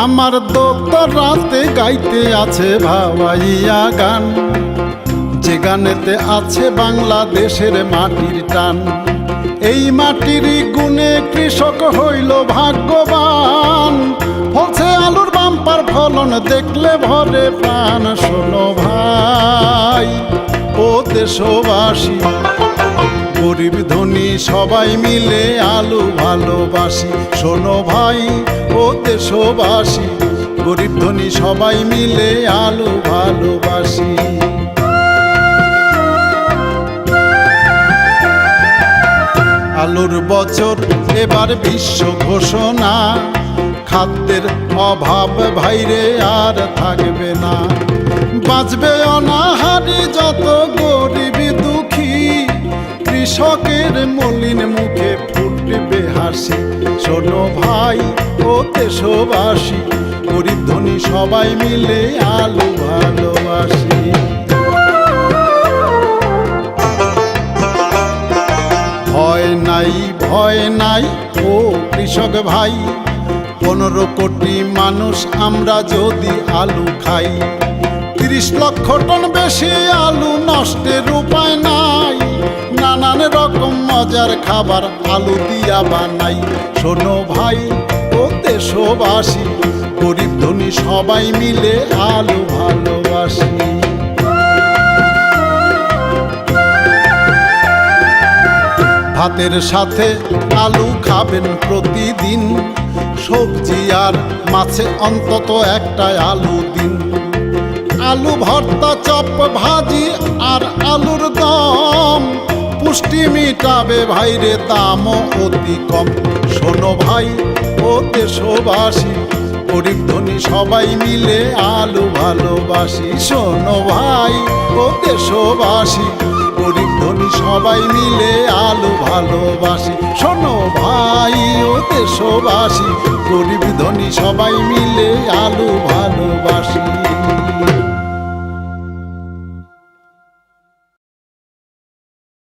আমার দোতর রাতে গাইতে আছে ভাওয়াইয়া গান, যে গানেতে আছে বাংলাদেশের মাটির টান। এই মাটির গুণে কৃষক হইল ভাগ্যবান, ফলছে আলুর বাম্পার ফলন দেখলে ভরে প্রাণ। শোনো ভাই ও দেশবাসী, গরিব ধনী সবাই মিলে আলু ভালোবাসি। শোনো ভাই ও দেশবাসী, গরিব ধনী সবাই মিলে আলু ভালোবাসি। আলুর বছর এবার বিশ্ব ঘোষণা, খাদ্যের অভাব ভাইরে আর থাকবে না। বাঁচবে অনাহারি যত গরিব দুঃখী, কৃষকের মলিন মুখে ফুটবে হাসি। শোনো ভাই ও দেশবাসী, গরিব ধনী সবাই মিলে আলু ভালোবাসি। ভয় নাই ও কৃষক ভাই, 15 কোটি মানুষ আমরা যদি আলু খাই। 30 লক্ষ টন বেশি আলু নষ্টের উপায় নাই, নানান রকম মজার খাবার আলু দিয়া বানাই। শোনো ভাই ও দেশবাসী, গরিব ধনী সবাই মিলে আলু ভালোবাসি। ভাতের সাথে আলু খাবেন প্রতিদিন, সবজি আর মাছে অন্তত একটা আলু দিন। আলু ভর্তা চপ ভাজি আর আলুর দম, পুষ্টি মিটাবে ভাইরে দামও অতি কম। শোনো ভাই ও দেশবাসী, গরিব ধনী সবাই মিলে আলু ভালোবাসি। শোনো ভাই ও দেশবাসী, গরিব ধনী সবাই মিলে আলু ভালোবাসি। শোনো ভাই ও দেশবাসী, গরিব ধনী সবাই মিলে আলু ভালোবাসি।